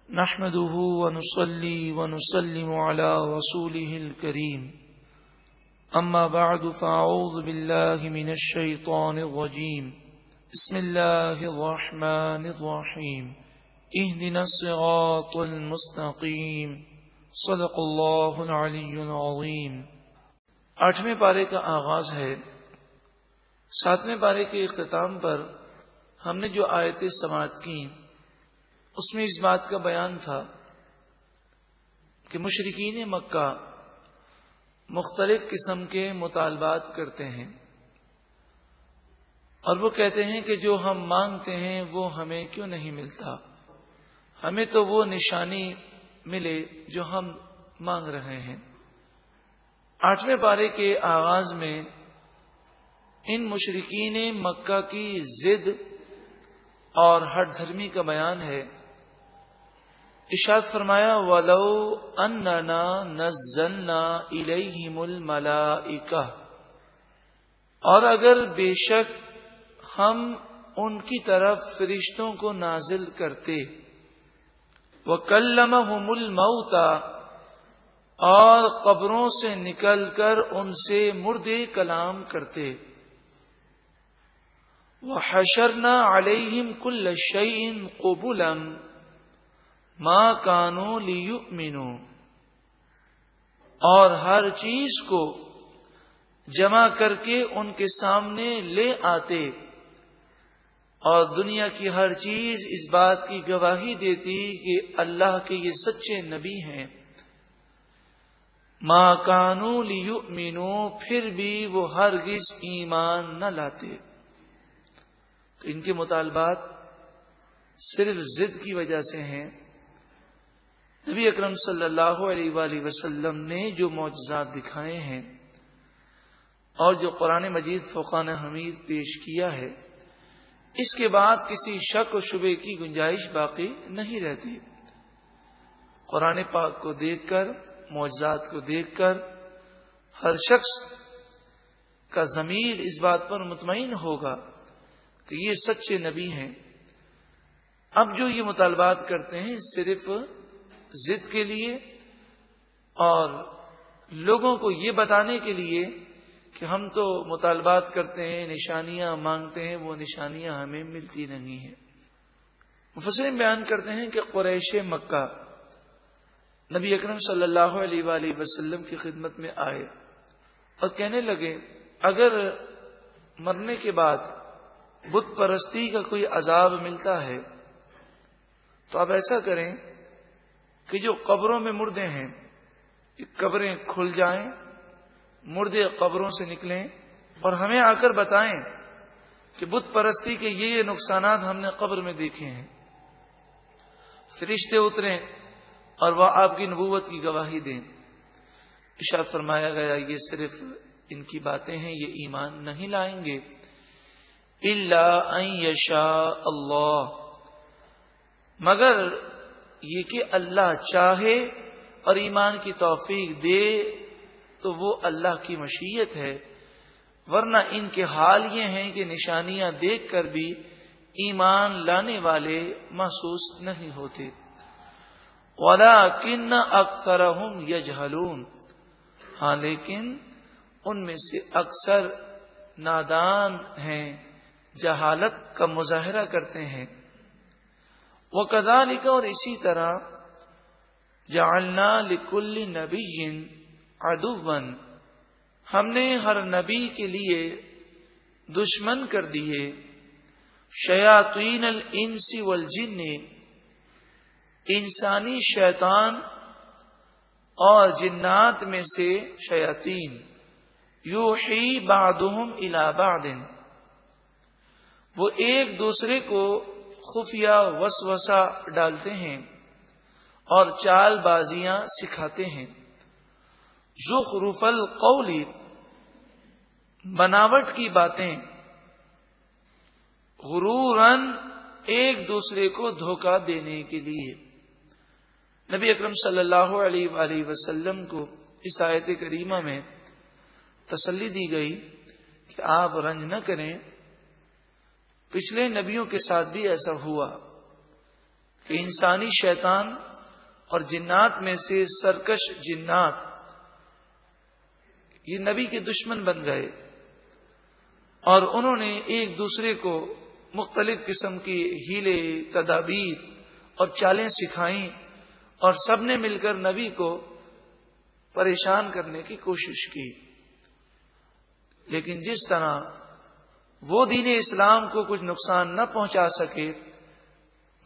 نحمده ونصلي ونسلم على رسوله الكريم أما بعد فأعوذ بالله من الشيطان الرجيم بسم الله الرحمن الرحيم اهدنا الصراط المستقيم صدق الله العلي العظيم۔ 8ویں پارے کا آغاز ہے۔ 7ویں پارے کے اختتام پر ہم نے جو آیتیں سماعت کی اس میں اس بات کا بیان تھا کہ مشرکین مکہ مختلف قسم کے مطالبات کرتے ہیں اور وہ کہتے ہیں کہ جو ہم مانگتے ہیں وہ ہمیں کیوں نہیں ملتا، ہمیں تو وہ نشانی ملے جو ہم مانگ رہے ہیں۔ 8ویں پارے کے آغاز میں ان مشرکین مکہ کی ضد اور ہٹ دھرمی کا بیان ہے۔ ارشاد فرمایا وَلَوْ أَنَّنَا نَزَّلْنَا إِلَيْهِمُ الْمَلَائِكَةَ، اور اگر بے شک ہم ان کی طرف فرشتوں کو نازل کرتے، وَكَلَّمَهُمُ الْمَوْتَى، اور قبروں سے نکل کر ان سے مردے کلام کرتے، وَحَشَرْنَا عَلَيْهِمْ كُلَّ شَيْءٍ قُبُلًا مَا كَانُوا لِيُؤْمِنُوا، اور ہر چیز کو جمع کر کے ان کے سامنے لے آتے، اور دنیا کی ہر چیز اس بات کی گواہی دیتی کہ اللہ کے یہ سچے نبی ہیں۔ مَا كَانُوا لِيُؤْمِنُوا، پھر بھی وہ ہرگز ایمان نہ لاتے۔ تو ان کے مطالبات صرف ضد کی وجہ سے ہیں۔ نبی اکرم صلی اللہ علیہ وآلہ وسلم نے جو معجزات دکھائے ہیں اور جو قرآن مجید فرقان حمید پیش کیا ہے، اس کے بعد کسی شک و شبے کی گنجائش باقی نہیں رہتی۔ قرآن پاک کو دیکھ کر، معجزات کو دیکھ کر ہر شخص کا ضمیر اس بات پر مطمئن ہوگا کہ یہ سچے نبی ہیں۔ اب جو یہ مطالبات کرتے ہیں صرف ضد کے لیے اور لوگوں کو یہ بتانے کے لیے کہ ہم تو مطالبات کرتے ہیں، نشانیاں مانگتے ہیں، وہ نشانیاں ہمیں ملتی نہیں ہیں۔ مفسرین بیان کرتے ہیں کہ قریش مکہ نبی اکرم صلی اللہ علیہ وآلہ وسلم کی خدمت میں آئے اور کہنے لگے اگر مرنے کے بعد بت پرستی کا کوئی عذاب ملتا ہے تو آپ ایسا کریں کہ جو قبروں میں مردے ہیں قبریں کھل جائیں، مردے قبروں سے نکلیں اور ہمیں آ کر بتائیں کہ بت پرستی کے یہ نقصانات ہم نے قبر میں دیکھے ہیں۔ فرشتے اتریں اور وہ آپ کی نبوت کی گواہی دیں۔ ارشاد فرمایا گیا یہ صرف ان کی باتیں ہیں، یہ ایمان نہیں لائیں گے۔ الا ان یشاء اللہ، مگر یہ کہ اللہ چاہے اور ایمان کی توفیق دے تو وہ اللہ کی مشیت ہے، ورنہ ان کے حال یہ ہیں کہ نشانیاں دیکھ کر بھی ایمان لانے والے محسوس نہیں ہوتے۔ وَلَٰكِنَّ أَكْثَرَهُمْ يَجْهَلُونَ، ہاں لیکن ان میں سے اکثر نادان ہیں، جہالت کا مظاہرہ کرتے ہیں۔ وَكَذَلِكَ، اور اسی طرح جَعَلْنَا لِكُلِّ نَبِيٍّ عَدُوًّا، ہم نے ہر نبی کے لیے دشمن کر دیے، شیاطین الانس والجن، انسانی شیطان اور جنات میں سے شیاطین، یوحی بعضهم الی بعض، وہ ایک دوسرے کو خفیہ وسوسہ ڈالتے ہیں اور چال بازیاں سکھاتے ہیں۔ زخرف القول، بناوٹ کی باتیں، غروراً، ایک دوسرے کو دھوکہ دینے کے لیے۔ نبی اکرم صلی اللہ علیہ وآلہ وسلم کو اس آیت کریمہ میں تسلی دی گئی کہ آپ رنج نہ کریں، پچھلے نبیوں کے ساتھ بھی ایسا ہوا کہ انسانی شیطان اور جنات میں سے سرکش جنات یہ نبی کے دشمن بن گئے اور انہوں نے ایک دوسرے کو مختلف قسم کی ہیلے تدابیر اور چالیں سکھائیں اور سب نے مل کر نبی کو پریشان کرنے کی کوشش کی. لیکن جس طرح وہ دین اسلام کو کچھ نقصان نہ پہنچا سکے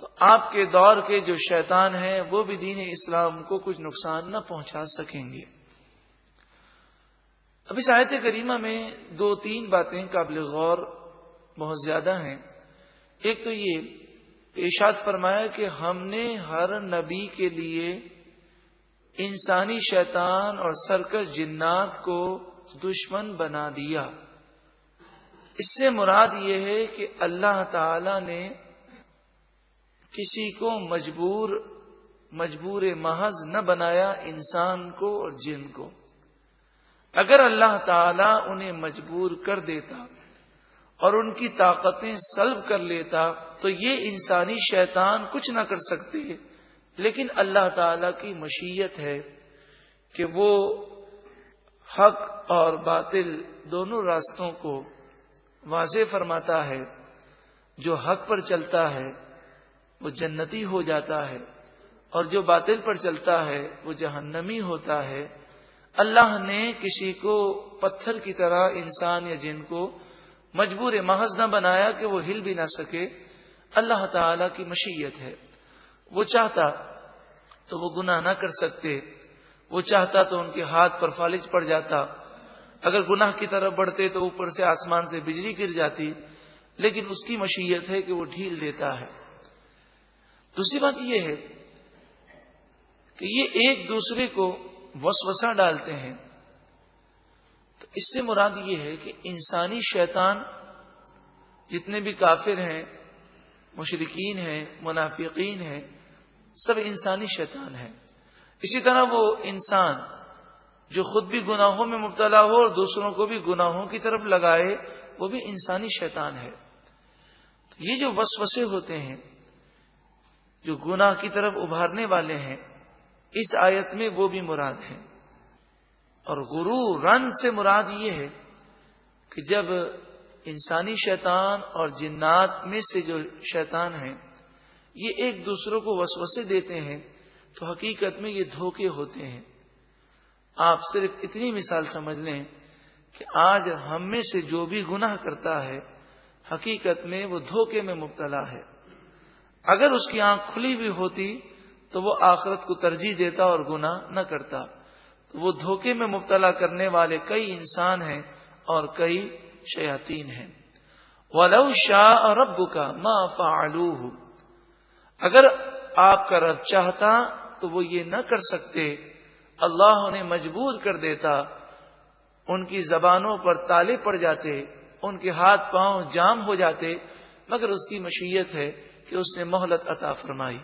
تو آپ کے دور کے جو شیطان ہیں وہ بھی دین اسلام کو کچھ نقصان نہ پہنچا سکیں گے. اب اس آیت کریمہ میں 2-3 باتیں قابل غور بہت زیادہ ہیں. ایک تو یہ ارشاد فرمایا کہ ہم نے ہر نبی کے لیے انسانی شیطان اور سرکش جنات کو دشمن بنا دیا. اس سے مراد یہ ہے کہ اللہ تعالی نے کسی کو مجبور محض نہ بنایا انسان کو اور جن کو. اگر اللہ تعالی انہیں مجبور کر دیتا اور ان کی طاقتیں سلب کر لیتا تو یہ انسانی شیطان کچھ نہ کر سکتے. لیکن اللہ تعالی کی مشیت ہے کہ وہ حق اور باطل دونوں راستوں کو واضح فرماتا ہے. جو حق پر چلتا ہے وہ جنتی ہو جاتا ہے اور جو باطل پر چلتا ہے وہ جہنمی ہوتا ہے. اللہ نے کسی کو پتھر کی طرح انسان یا جن کو مجبور محض نہ بنایا کہ وہ ہل بھی نہ سکے. اللہ تعالی کی مشیت ہے. وہ چاہتا تو وہ گناہ نہ کر سکتے، وہ چاہتا تو ان کے ہاتھ پر فالج پڑ جاتا، اگر گناہ کی طرف بڑھتے تو اوپر سے آسمان سے بجلی گر جاتی. لیکن اس کی مشیت ہے کہ وہ ڈھیل دیتا ہے. دوسری بات یہ ہے کہ یہ ایک دوسرے کو وسوسہ ڈالتے ہیں. تو اس سے مراد یہ ہے کہ انسانی شیطان جتنے بھی کافر ہیں، مشرکین ہیں، منافقین ہیں، سب انسانی شیطان ہیں. اسی طرح وہ انسان جو خود بھی گناہوں میں مبتلا ہو اور دوسروں کو بھی گناہوں کی طرف لگائے وہ بھی انسانی شیطان ہے. یہ جو وسوسے ہوتے ہیں جو گناہ کی طرف ابھارنے والے ہیں اس آیت میں وہ بھی مراد ہیں. اور غرورن سے مراد یہ ہے کہ جب انسانی شیطان اور جنات میں سے جو شیطان ہیں یہ ایک دوسرے کو وسوسے دیتے ہیں تو حقیقت میں یہ دھوکے ہوتے ہیں. آپ صرف اتنی مثال سمجھ لیں کہ آج ہم میں سے جو بھی گناہ کرتا ہے حقیقت میں وہ دھوکے میں مبتلا ہے. اگر اس کی آنکھ کھلی بھی ہوتی تو وہ آخرت کو ترجیح دیتا اور گناہ نہ کرتا. تو وہ دھوکے میں مبتلا کرنے والے کئی انسان ہیں اور کئی شیاطین ہیں. وَلَوْ شَاءَ رَبُّكَ مَا فَعَلُوهُ، اگر آپ کا رب چاہتا تو وہ یہ نہ کر سکتے. اللہ انہیں مجبور کر دیتا، ان کی زبانوں پر تالے پڑ جاتے، ان کے ہاتھ پاؤں جام ہو جاتے، مگر اس کی مشیت ہے کہ اس نے مہلت عطا فرمائی.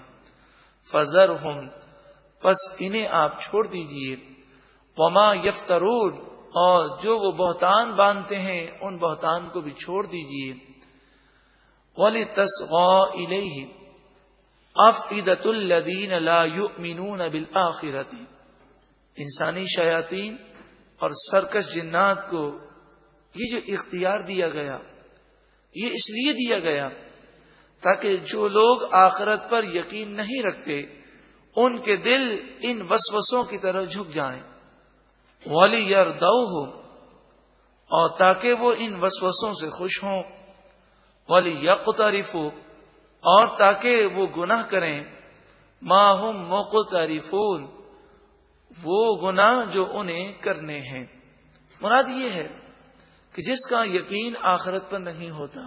فَذَرْهُمْ، پس انہیں آپ چھوڑ دیجئے. وَمَا يَفْتَرُونَ، اور جو وہ بہتان باندھتے ہیں ان بہتان کو بھی چھوڑ دیجئے. وَلِتَصْغَىٰ إِلَيْهِ أَفْئِدَةُ الَّذِينَ لَا يُؤْمِنُونَ بِالْآخِرَةِ، انسانی شیاطین اور سرکش جنات کو یہ جو اختیار دیا گیا یہ اس لیے دیا گیا تاکہ جو لوگ آخرت پر یقین نہیں رکھتے ان کے دل ان وسوسوں کی طرف جھک جائیں. وَلِيَرْضَوْهُ، اور تاکہ وہ ان وسوسوں سے خوش ہوں. وَلِيَقْتَرِفُوا، اور تاکہ وہ گناہ کریں. مَا هُمْ مُقْتَرِفُونَ، وہ گناہ جو انہیں کرنے ہیں. مراد یہ ہے کہ جس کا یقین آخرت پر نہیں ہوتا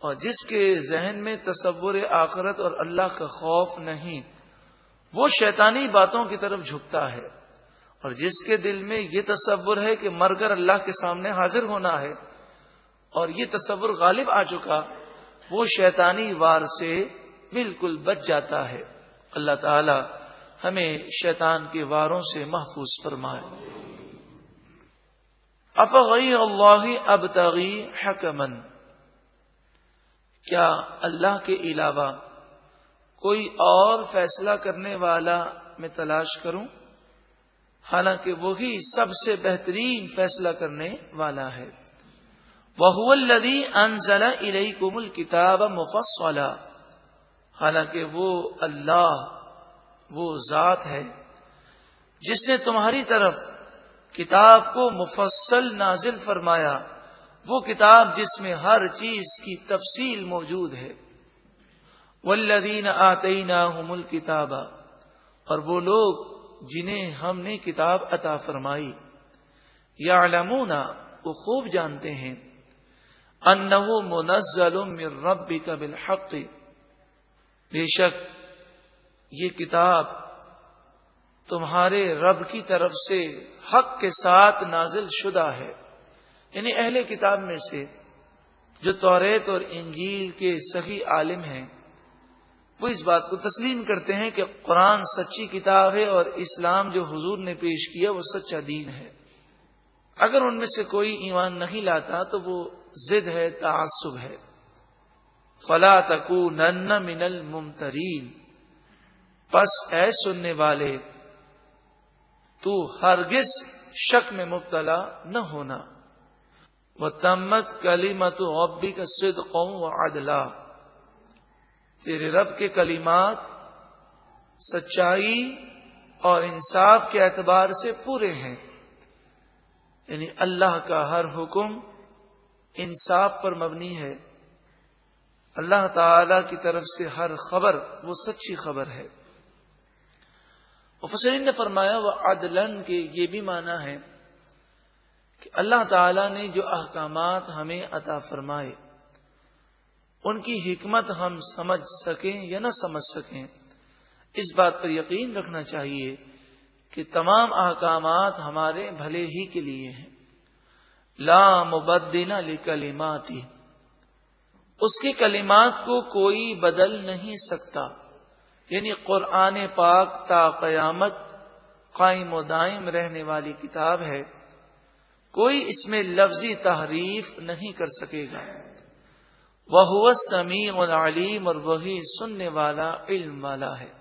اور جس کے ذہن میں تصور آخرت اور اللہ کا خوف نہیں وہ شیطانی باتوں کی طرف جھکتا ہے. اور جس کے دل میں یہ تصور ہے کہ مر کر اللہ کے سامنے حاضر ہونا ہے اور یہ تصور غالب آ چکا وہ شیطانی وار سے بالکل بچ جاتا ہے. اللہ تعالی ہمیں شیطان کے واروں سے محفوظ فرمائے. افغیر اللہ ابتغی حکما، کیا اللہ کے علاوہ کوئی اور فیصلہ کرنے والا میں تلاش کروں، حالانکہ وہی سب سے بہترین فیصلہ کرنے والا ہے۔ وَهُوَ الَّذِي أَنزَلَ إِلَيْكُمُ الْكِتَابَ مُفَصَّلًا، حالانکہ وہ اللہ وہ ذات ہے جس نے تمہاری طرف کتاب کو مفصل نازل فرمایا، وہ کتاب جس میں ہر چیز کی تفصیل موجود ہے۔ وَالَّذِينَ آتَيْنَاهُمُ الْكِتَابَ، اور وہ لوگ جنہیں ہم نے کتاب عطا فرمائی، یعلمون وہ خوب جانتے ہیں، انہ منزل من ربک بالحق، بے شک یہ کتاب تمہارے رب کی طرف سے حق کے ساتھ نازل شدہ ہے۔ یعنی اہل کتاب میں سے جو توریت اور انجیل کے صحیح عالم ہیں، وہ اس بات کو تسلیم کرتے ہیں کہ قرآن سچی کتاب ہے اور اسلام جو حضور نے پیش کیا وہ سچا دین ہے۔ اگر ان میں سے کوئی ایمان نہیں لاتا تو وہ ضد ہے، تعصب ہے۔ فلا تکونن من الممترین، پس اے سننے والے تو ہرگز شک میں مبتلا نہ ہونا۔ وتمت کلمۃ ربک صدقا وعدلا، تیرے رب کے کلمات سچائی اور انصاف کے اعتبار سے پورے ہیں، یعنی اللہ کا ہر حکم انصاف پر مبنی ہے، اللہ تعالی کی طرف سے ہر خبر وہ سچی خبر ہے۔ مفسرین نے فرمایا وہ عدلن کے یہ بھی معنی ہے کہ اللہ تعالی نے جو احکامات ہمیں عطا فرمائے ان کی حکمت ہم سمجھ سکیں یا نہ سمجھ سکیں، اس بات پر یقین رکھنا چاہیے کہ تمام احکامات ہمارے بھلے ہی کے لیے ہیں۔ لا مبدل لکلماتہ، اس کے کلمات کو کوئی بدل نہیں سکتا، یعنی قرآن پاک تا قیامت قائم و دائم رہنے والی کتاب ہے، کوئی اس میں لفظی تحریف نہیں کر سکے گا۔ وَهُوَ السَّمِيعُ الْعَلِيمُ، اور وہی سننے والا علم والا ہے۔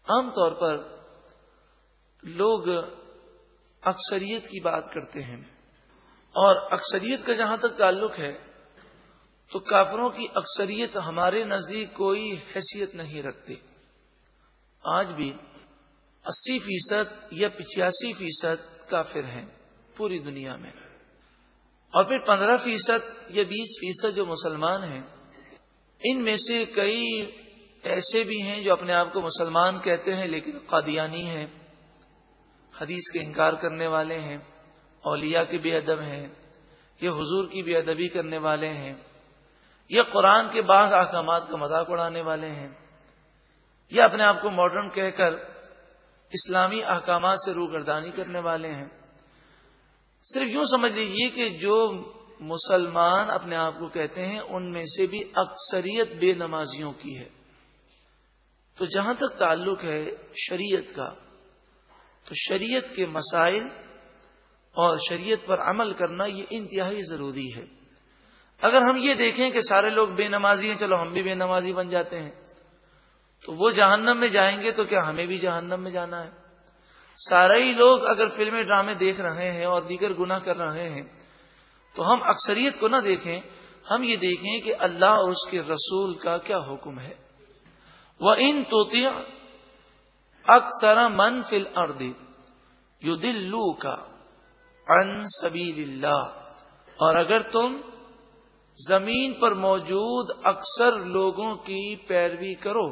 عام طور پر لوگ اکثریت کی بات کرتے ہیں، اور اکثریت کا جہاں تک تعلق ہے تو کافروں کی اکثریت ہمارے نزدیک کوئی حیثیت نہیں رکھتی۔ آج بھی 80% یا 85% کافر ہیں پوری دنیا میں، اور پھر 15% یا 20% جو مسلمان ہیں، ان میں سے کئی ایسے بھی ہیں جو اپنے آپ کو مسلمان کہتے ہیں لیکن قادیانی ہیں، حدیث کے انکار کرنے والے ہیں، اولیاء کے بے ادب ہیں، یہ حضور کی بے ادبی کرنے والے ہیں، یہ قرآن کے بعض احکامات کا مذاق اڑانے والے ہیں، یہ اپنے آپ کو ماڈرن کہہ کر اسلامی احکامات سے روگردانی کرنے والے ہیں۔ صرف یوں سمجھ لیجیے کہ جو مسلمان اپنے آپ کو کہتے ہیں ان میں سے بھی اکثریت بے نمازیوں کی ہے۔ تو جہاں تک تعلق ہے شریعت کا، تو شریعت کے مسائل اور شریعت پر عمل کرنا یہ انتہائی ضروری ہے۔ اگر ہم یہ دیکھیں کہ سارے لوگ بے نمازی ہیں، چلو ہم بھی بے نمازی بن جاتے ہیں، تو وہ جہنم میں جائیں گے تو کیا ہمیں بھی جہنم میں جانا ہے؟ سارے ہی لوگ اگر فلمیں ڈرامے دیکھ رہے ہیں اور دیگر گناہ کر رہے ہیں تو ہم اکثریت کو نہ دیکھیں، ہم یہ دیکھیں کہ اللہ اور اس کے رسول کا کیا حکم ہے۔ وَإِن تُطِعْ أَكْثَرَ مَنْ فِي الْأَرْضِ يُضِلُّوكَ عَنْ سَبِيلِ اللَّهِ، اور اگر تم زمین پر موجود اکثر لوگوں کی پیروی کرو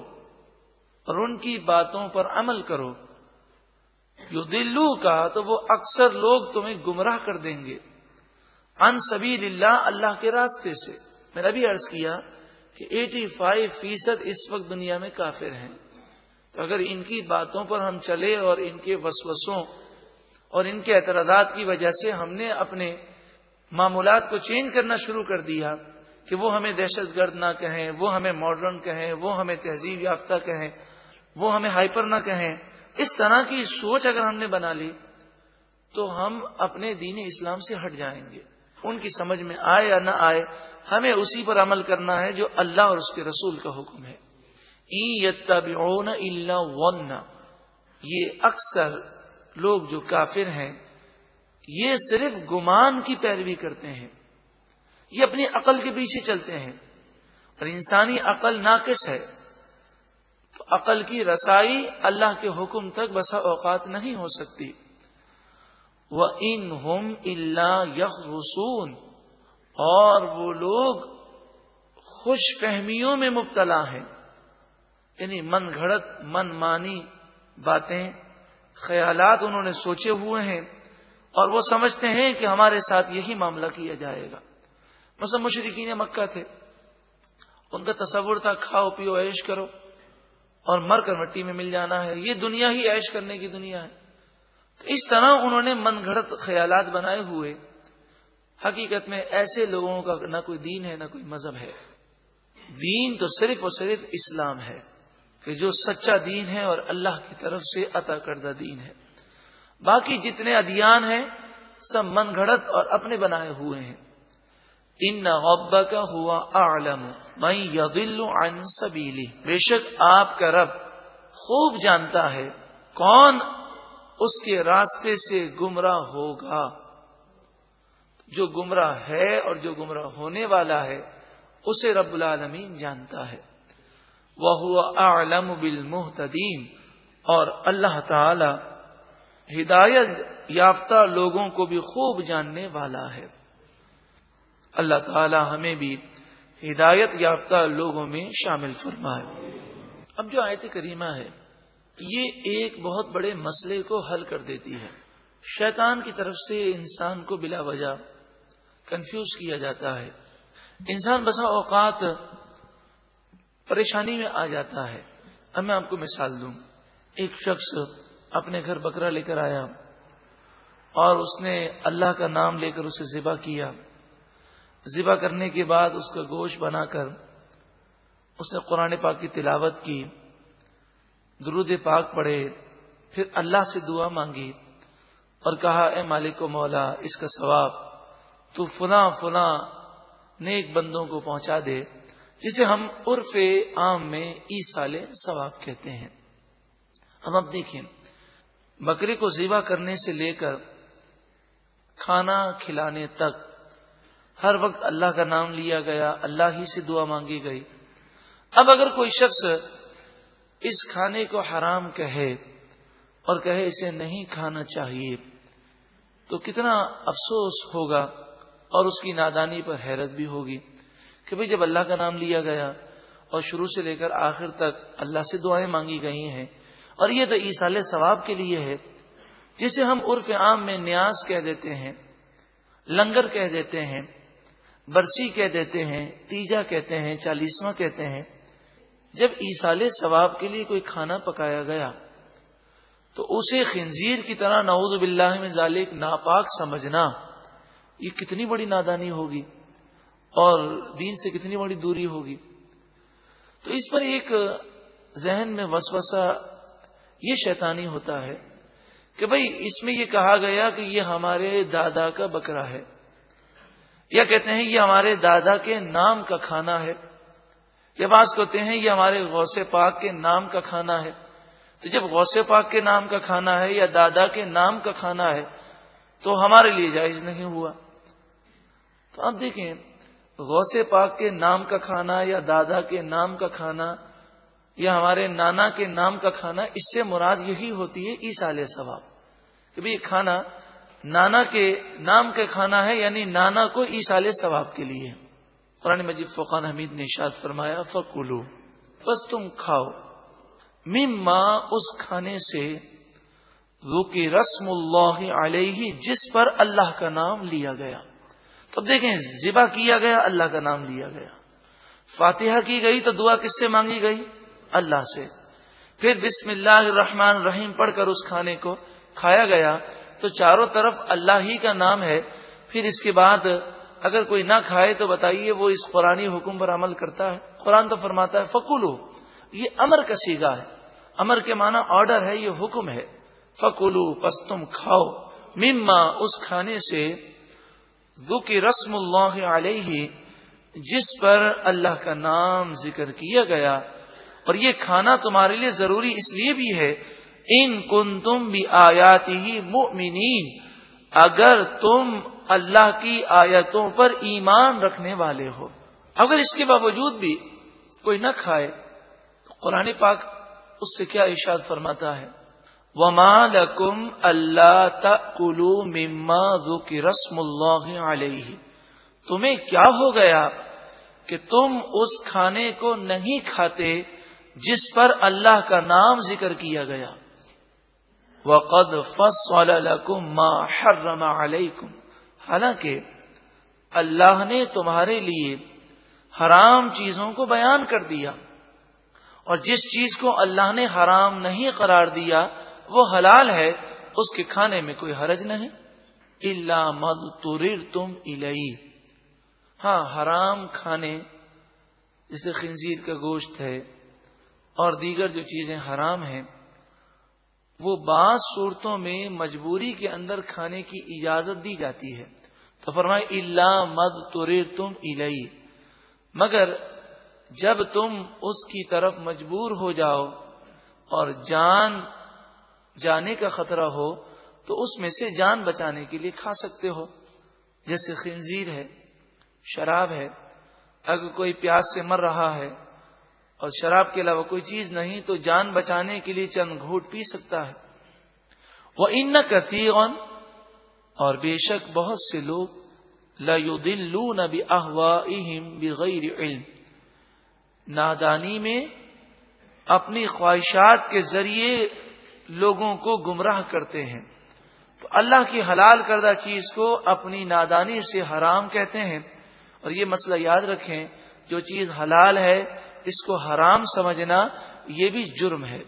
اور ان کی باتوں پر عمل کرو، یضلوک، تو وہ اکثر لوگ تمہیں گمراہ کر دیں گے، عن سبیل اللہ، اللہ کے راستے سے۔ میں نے ابھی عرض کیا کہ 85% اس وقت دنیا میں کافر ہیں، تو اگر ان کی باتوں پر ہم چلے اور ان کے وسوسوں اور ان کے اعتراضات کی وجہ سے ہم نے اپنے معمولات کو چینج کرنا شروع کر دیا کہ وہ ہمیں دہشت گرد نہ کہیں، وہ ہمیں ماڈرن کہیں، وہ ہمیں تہذیب یافتہ کہیں، وہ ہمیں ہائپر نہ کہیں، اس طرح کی سوچ اگر ہم نے بنا لی تو ہم اپنے دین اسلام سے ہٹ جائیں گے۔ ان کی سمجھ میں آئے یا نہ آئے، ہمیں اسی پر عمل کرنا ہے جو اللہ اور اس کے رسول کا حکم ہے۔ ان یتبعون الا الظن، یہ اکثر لوگ جو کافر ہیں یہ صرف گمان کی پیروی کرتے ہیں، یہ اپنی عقل کے پیچھے چلتے ہیں، اور انسانی عقل ناقص ہے، تو عقل کی رسائی اللہ کے حکم تک بسا اوقات نہیں ہو سکتی۔ وَإِنْ هُمْ إِلَّا يَخْرُصُونَ، اور وہ لوگ خوش فہمیوں میں مبتلا ہیں، یعنی من گھڑت من مانی باتیں خیالات انہوں نے سوچے ہوئے ہیں، اور وہ سمجھتے ہیں کہ ہمارے ساتھ یہی معاملہ کیا جائے گا۔ مثلا مشرکین مکہ تھے، ان کا تصور تھا کھاؤ پیو عیش کرو اور مر کر مٹی میں مل جانا ہے، یہ دنیا ہی عیش کرنے کی دنیا ہے۔ تو اس طرح انہوں نے من گھڑت خیالات بنائے ہوئے، حقیقت میں ایسے لوگوں کا نہ کوئی دین ہے نہ کوئی مذہب ہے۔ دین تو صرف اور صرف اسلام ہے، کہ جو سچا دین ہے اور اللہ کی طرف سے عطا کردہ دین ہے۔ باقی جتنے ادیان ہیں سب من گھڑت اور اپنے بنائے ہوئے ہیں۔ ان ربک هو اعلم من یضل عن سبیلہ، بے شک آپ کا رب خوب جانتا ہے کون اس کے راستے سے گمراہ ہوگا۔ جو گمراہ ہے اور جو گمراہ ہونے والا ہے اسے رب العالمین جانتا ہے۔ وَهُوَ أَعْلَمُ بِالْمُهْتَدِينَ، اور اللہ تعالی ہدایت یافتہ لوگوں کو بھی خوب جاننے والا ہے۔ اللہ تعالی ہمیں بھی ہدایت یافتہ لوگوں میں شامل فرمائے۔ اب جو آیت کریمہ ہے یہ ایک بہت بڑے مسئلے کو حل کر دیتی ہے۔ شیطان کی طرف سے انسان کو بلا وجہ کنفیوز کیا جاتا ہے، انسان بسا اوقات پریشانی میں آ جاتا ہے۔ اب میں آپ کو مثال دوں، ایک شخص اپنے گھر بکرا لے کر آیا اور اس نے اللہ کا نام لے کر اسے ذبح کیا، ذبح کرنے کے بعد اس کا گوشت بنا کر اس نے قرآن پاک کی تلاوت کی، درود پاک پڑھے، پھر اللہ سے دعا مانگی اور کہا اے مالک و مولا اس کا ثواب تو فلاں فلاں نیک بندوں کو پہنچا دے، جسے ہم عرف عام میں ایصال ثواب کہتے ہیں۔ اب آپ دیکھیں، بکرے کو ذبح کرنے سے لے کر کھانا کھلانے تک ہر وقت اللہ کا نام لیا گیا، اللہ ہی سے دعا مانگی گئی۔ اب اگر کوئی شخص اس کھانے کو حرام کہے اور کہے اسے نہیں کھانا چاہیے تو کتنا افسوس ہوگا، اور اس کی نادانی پر حیرت بھی ہوگی کہ بھئی جب اللہ کا نام لیا گیا اور شروع سے لے کر آخر تک اللہ سے دعائیں مانگی گئی ہیں، اور یہ تو ایصال ثواب کے لیے ہے، جسے ہم عرف عام میں نیاز کہہ دیتے ہیں، لنگر کہہ دیتے ہیں، برسی کہہ دیتے ہیں، تیجا کہتے ہیں، چالیسواں کہتے ہیں۔ جب ایصال ثواب کے لیے کوئی کھانا پکایا گیا تو اسے خنزیر کی طرح نعوذ باللہ من ذالک ناپاک سمجھنا، یہ کتنی بڑی نادانی ہوگی اور دین سے کتنی بڑی دوری ہوگی۔ تو اس پر ایک ذہن میں وسوسہ یہ شیطانی ہوتا ہے کہ بھئی اس میں یہ کہا گیا کہ یہ ہمارے دادا کا بکرا ہے، یا کہتے ہیں یہ ہمارے دادا کے نام کا کھانا ہے، یا بعض کہتے ہیں یہ ہمارے غوث پاک کے نام کا کھانا ہے۔ تو جب غوث پاک کے نام کا کھانا ہے یا دادا کے نام کا کھانا ہے تو ہمارے لیے جائز نہیں ہوا۔ تو آپ دیکھیں، غوث پاک کے نام کا کھانا یا دادا کے نام کا کھانا یا ہمارے نانا کے نام کا کھانا، اس سے مراد یہی ہوتی ہے ایصال ثواب، کہ بھئی یہ کھانا نانا کے نام کا کھانا ہے، یعنی نانا کو ایصال ثواب کے لیے۔ قرآن مجید فرقان حمید نے ارشاد فرمایا فَكُلُوا، بس تم کھاؤ، مما اس کھانے سے ذکر اسم اللہ علیہ جس پر اللہ کا نام لیا گیا۔ تو اب دیکھیں، ذبح کیا گیا، اللہ کا نام لیا گیا، فاتحہ کی گئی تو دعا کس سے مانگی گئی؟ اللہ سے، پھر بسم اللہ الرحمن الرحیم پڑھ کر اس کھانے کو کھایا گیا تو چاروں طرف اللہ ہی کا نام ہے۔ پھر اس کے بعد اگر کوئی نہ کھائے تو بتائیے وہ اس قرآنی حکم پر عمل کرتا ہے؟ قرآن تو فرماتا ہے فَكُلُوا، یہ امر کا صیغہ ہے، امر کے معنی آرڈر ہے، یہ حکم ہے۔ فَكُلُوا، پس تم کھاؤ، مما اس کھانے سے ذکر اسم اللہ علیہ جس پر اللہ کا نام ذکر کیا گیا، اور یہ کھانا تمہارے لیے ضروری اس لیے بھی ہے ان کنتم بآیاتہ مؤمنین، اگر تم اللہ کی آیتوں پر ایمان رکھنے والے ہو۔ اگر اس کے باوجود بھی کوئی نہ کھائے تو قرآن پاک اس سے کیا ارشاد فرماتا ہے؟ وَمَا لَكُمْ أَلَّا تَأْكُلُوا مِمَّا ذُكِرَ اسْمُ اللَّهِ عَلَيْهِ، تمہیں کیا ہو گیا کہ تم اس کھانے کو نہیں کھاتے جس پر اللہ کا نام ذکر کیا گیا۔ وَقَدْ فَصَّلَ لَكُمْ مَا حَرَّمَ عَلَيْكُمْ، حالانکہ اللہ نے تمہارے لیے حرام چیزوں کو بیان کر دیا، اور جس چیز کو اللہ نے حرام نہیں قرار دیا وہ حلال ہے، اس کے کھانے میں کوئی حرج نہیں۔ إِلَّا مَا اضْطُرِرْتُمْ إِلَيْهِ، ہاں حرام کھانے جیسے خنزیر کا گوشت ہے اور دیگر جو چیزیں حرام ہیں، وہ بعض صورتوں میں مجبوری کے اندر کھانے کی اجازت دی جاتی ہے۔ تو فرمائے إِلَّا مَا اضْطُرِرْتُمْ إِلَيْهِ، مگر جب تم اس کی طرف مجبور ہو جاؤ اور جان جانے کا خطرہ ہو تو اس میں سے جان بچانے کے لیے کھا سکتے ہو، جیسے خنزیر ہے، شراب ہے۔ اگر کوئی پیاس سے مر رہا ہے اور شراب کے علاوہ کوئی چیز نہیں تو جان بچانے کے لیے چند گھونٹ پی سکتا ہے۔ وَإِنَّ كَثِيرًا، اور بے شک بہت سے لوگ لَيُضِلُّونَ بِأَهْوَائِهِمْ بِغَيْرِ عِلْمٍ، نادانی میں اپنی خواہشات کے ذریعے لوگوں کو گمراہ کرتے ہیں۔ تو اللہ کی حلال کردہ چیز کو اپنی نادانی سے حرام کہتے ہیں، اور یہ مسئلہ یاد رکھیں، جو چیز حلال ہے اس کو حرام سمجھنا یہ بھی جرم ہے۔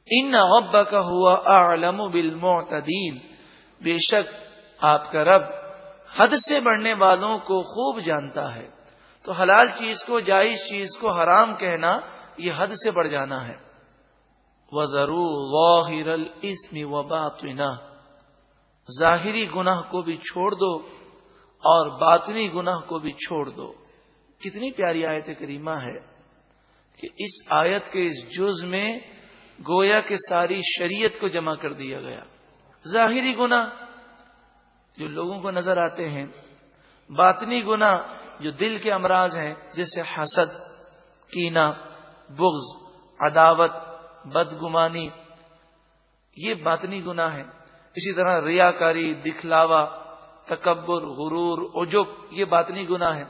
ان ربک هو اعلم بالمعتدین، بے شک آپ کا رب حد سے بڑھنے والوں کو خوب جانتا ہے۔ تو حلال چیز کو، جائز چیز کو حرام کہنا یہ حد سے بڑھ جانا ہے۔ وَذَرُوا ظَاهِرَ الْإِثْمِ وَبَاطِنَهُ، ظاہری گناہ کو بھی چھوڑ دو اور باطنی گناہ کو بھی چھوڑ دو۔ کتنی پیاری آیت کریمہ ہے کہ اس آیت کے اس جز میں گویا کہ ساری شریعت کو جمع کر دیا گیا۔ ظاہری گناہ جو لوگوں کو نظر آتے ہیں، باطنی گناہ جو دل کے امراض ہیں، جیسے حسد، کینہ، بغض، عداوت، بدگمانی، یہ باطنی گناہ ہیں۔ اسی طرح ریاکاری، دکھلاوا، تکبر، غرور، عجب، یہ باطنی گناہ ہیں۔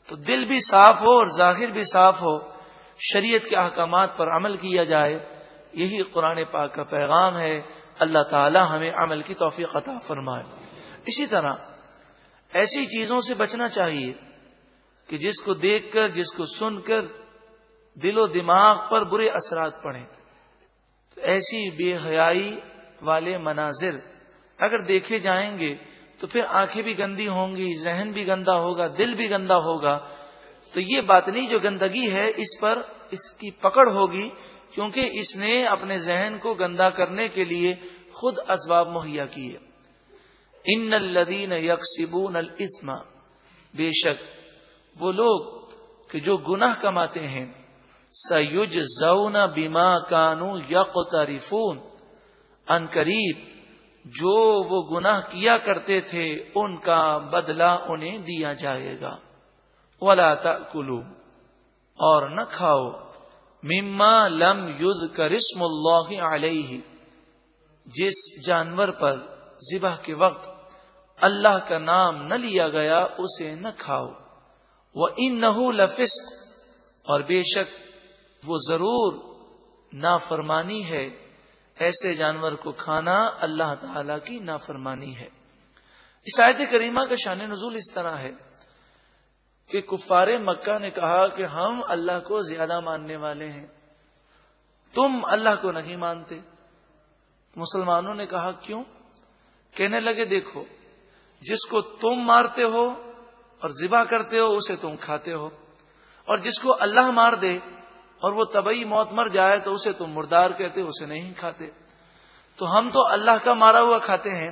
تو دل بھی صاف ہو اور ظاہر بھی صاف ہو، شریعت کے احکامات پر عمل کیا جائے، یہی قرآن پاک کا پیغام ہے۔ اللہ تعالی ہمیں عمل کی توفیق عطا فرمائے۔ اسی طرح ایسی چیزوں سے بچنا چاہیے کہ جس کو دیکھ کر، جس کو سن کر دل و دماغ پر برے اثرات پڑیں۔ تو ایسی بے حیائی والے مناظر اگر دیکھے جائیں گے تو پھر آنکھیں بھی گندی ہوں گی، ذہن بھی گندا ہوگا، دل بھی گندا ہوگا۔ تو یہ باطنی جو گندگی ہے اس پر اس کی پکڑ ہوگی، کیونکہ اس نے اپنے ذہن کو گندا کرنے کے لیے خود اسباب مہیا کیے۔ ان الذین یکسبون الاثم، بے شک وہ لوگ کہ جو گناہ کماتے ہیں، سیجزون بما کانوا یقترفون، ان قریب جو وہ گناہ کیا کرتے تھے ان کا بدلہ انہیں دیا جائے گا۔ ولا تأکلوا، اور نہ کھاؤ، مما لم یذکر اسم اللہ علیہ، جس جانور پر ذبح کے وقت اللہ کا نام نہ لیا گیا اسے نہ کھاؤ۔ وَإِنَّهُ لَفِسْقٌ، اور بے شک وہ ضرور نافرمانی ہے، ایسے جانور کو کھانا اللہ تعالی کی نافرمانی ہے۔ اس آیت کریمہ کا شان نزول اس طرح ہے کہ کفار مکہ نے کہا کہ ہم اللہ کو زیادہ ماننے والے ہیں، تم اللہ کو نہیں مانتے۔ مسلمانوں نے کہا کیوں؟ کہنے لگے دیکھو، جس کو تم مارتے ہو اور ذبح کرتے ہو اسے تم کھاتے ہو، اور جس کو اللہ مار دے اور وہ طبعی موت مر جائے تو اسے تم مردار کہتے ہو، اسے نہیں کھاتے۔ تو ہم تو اللہ کا مارا ہوا کھاتے ہیں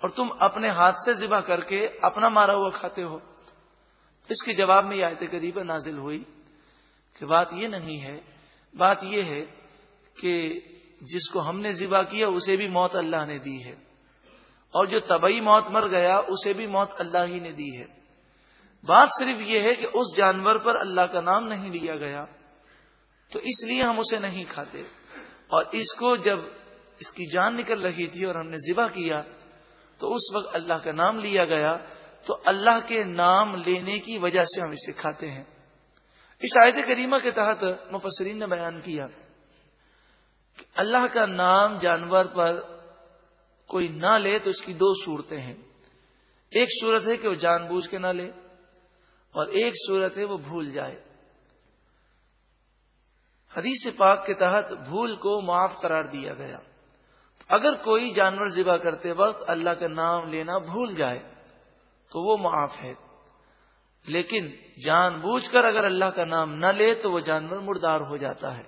اور تم اپنے ہاتھ سے ذبح کر کے اپنا مارا ہوا کھاتے ہو۔ اس کے جواب میں یہ آیت کریمہ نازل ہوئی کہ بات یہ نہیں ہے بات یہ ہے کہ جس کو ہم نے ذبح کیا اسے بھی موت اللہ نے دی ہے، اور جو طبعی موت مر گیا اسے بھی موت اللہ ہی نے دی ہے۔ بات صرف یہ ہے کہ اس جانور پر اللہ کا نام نہیں لیا گیا تو اس لیے ہم اسے نہیں کھاتے، اور اس کو جب اس کی جان نکل رہی تھی اور ہم نے ذبح کیا تو اس وقت اللہ کا نام لیا گیا، تو اللہ کے نام لینے کی وجہ سے ہم اسے کھاتے ہیں۔ اس آیت کریمہ کے تحت مفسرین نے بیان کیا کہ اللہ کا نام جانور پر کوئی نہ لے تو اس کی دو صورتیں ہیں۔ ایک صورت ہے کہ وہ جان بوجھ کے نہ لے، اور ایک صورت ہے وہ بھول جائے۔ حدیث پاک کے تحت بھول کو معاف قرار دیا گیا۔ اگر کوئی جانور ذبح کرتے وقت اللہ کا نام لینا بھول جائے تو وہ معاف ہے، لیکن جان بوجھ کر اگر اللہ کا نام نہ لے تو وہ جانور مردار ہو جاتا ہے۔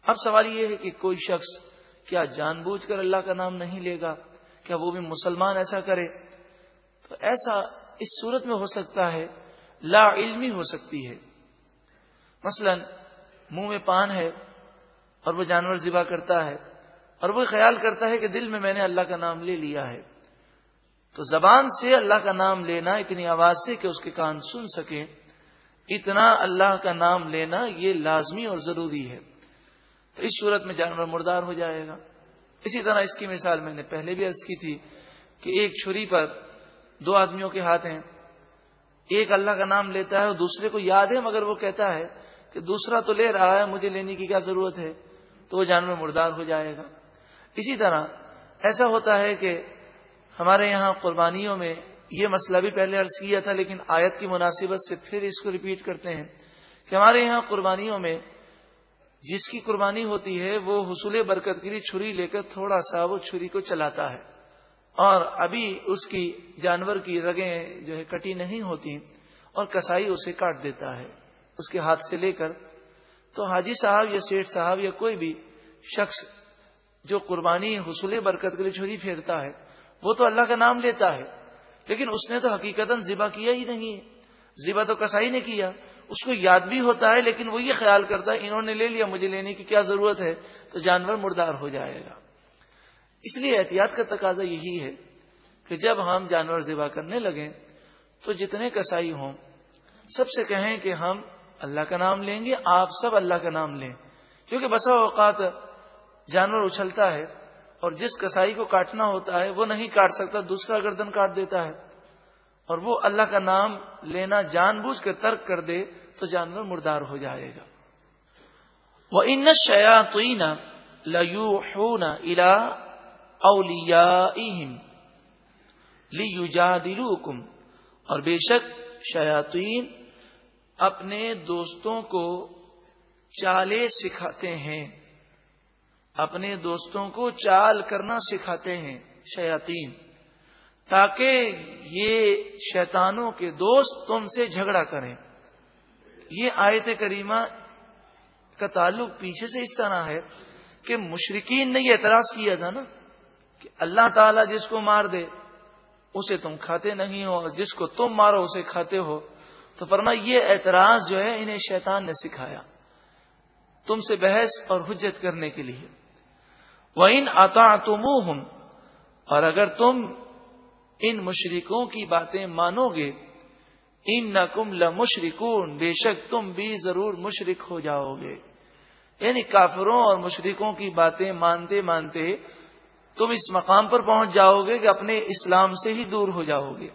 اب سوال یہ ہے کہ کوئی شخص کیا جان بوجھ کر اللہ کا نام نہیں لے گا؟ کیا وہ بھی مسلمان ایسا کرے؟ تو ایسا اس صورت میں ہو سکتا ہے، لا علمی ہو سکتی ہے۔ مثلا منہ میں پان ہے اور وہ جانور ذبح کرتا ہے اور وہ خیال کرتا ہے کہ دل میں نے اللہ کا نام لے لیا ہے، تو زبان سے اللہ کا نام لینا اتنی آواز سے کہ اس کے کان سن سکیں، اتنا اللہ کا نام لینا یہ لازمی اور ضروری ہے، تو اس صورت میں جانور مردار ہو جائے گا۔ اسی طرح اس کی مثال میں نے پہلے بھی عرض کی تھی کہ ایک چھری پر دو آدمیوں کے ہاتھ ہیں، ایک اللہ کا نام لیتا ہے اور دوسرے کو یاد ہے مگر وہ کہتا ہے کہ دوسرا تو لے رہا ہے، مجھے لینے کی کیا ضرورت ہے، تو وہ جانور مردار ہو جائے گا۔ اسی طرح ایسا ہوتا ہے کہ ہمارے یہاں قربانیوں میں یہ مسئلہ بھی پہلے عرض کیا تھا، لیکن آیت کی مناسبت سے پھر اس کو ریپیٹ کرتے ہیں کہ ہمارے یہاں قربانیوں میں جس کی قربانی ہوتی ہے وہ حصول برکت کے لیے چھری لے کر تھوڑا سا وہ چھری کو چلاتا ہے، اور ابھی اس کی جانور کی رگیں جو ہے کٹی نہیں ہوتی، اور کسائی اسے کاٹ دیتا ہے اس کے ہاتھ سے لے کر۔ تو حاجی صاحب یا سیٹھ صاحب یا کوئی بھی شخص جو قربانی حصول برکت کے لیے چھری پھیرتا ہے وہ تو اللہ کا نام لیتا ہے، لیکن اس نے تو حقیقتاً ذبح کیا ہی نہیں ہے، ذبح تو کسائی نے کیا، اس کو یاد بھی ہوتا ہے لیکن وہ یہ خیال کرتا ہے انہوں نے لے لیا، مجھے لینے کی کیا ضرورت ہے، تو جانور مردار ہو جائے گا۔ اس لیے احتیاط کا تقاضا یہی ہے کہ جب ہم جانور ذبح کرنے لگیں تو جتنے کسائی ہوں سب سے کہیں کہ ہم اللہ کا نام لیں گے، آپ سب اللہ کا نام لیں، کیونکہ بسا اوقات جانور اچھلتا ہے اور جس کسائی کو کاٹنا ہوتا ہے وہ نہیں کاٹ سکتا، دوسرا گردن کاٹ دیتا ہے، اور وہ اللہ کا نام لینا جان بوجھ کر ترک کر دے تو جانور مردار ہو جائے گا۔ وَإِنَّ الشَّيَاطِينَ لَيُوحُونَ إِلَىٰ أَوْلِيَائِهِمْ لِيُجَادِلُوكُمْ، اور بے شک شیاطین اپنے دوستوں کو چالیں سکھاتے ہیں، اپنے دوستوں کو چال کرنا سکھاتے ہیں شیاطین، تاکہ یہ شیطانوں کے دوست تم سے جھگڑا کریں۔ یہ آیت کریمہ کا تعلق پیچھے سے اس طرح ہے کہ مشرکین نے یہ اعتراض کیا تھا نا کہ اللہ تعالیٰ جس کو مار دے اسے تم کھاتے نہیں ہو، اور جس کو تم مارو اسے کھاتے ہو، تو فرمایا یہ اعتراض جو ہے انہیں شیطان نے سکھایا تم سے بحث اور حجت کرنے کے لیے۔ وَإِنْ أَطَعْتُمُوهُمْ، اور اگر تم ان مشرکوں کی باتیں مانو گے، اِنَّكُمْ لَمُشْرِكُونَ، بے شک تم بھی ضرور مشرک ہو جاؤ گے، یعنی کافروں اور مشرکوں کی باتیں مانتے مانتے تم اس مقام پر پہنچ جاؤ گے کہ اپنے اسلام سے ہی دور ہو جاؤ گے۔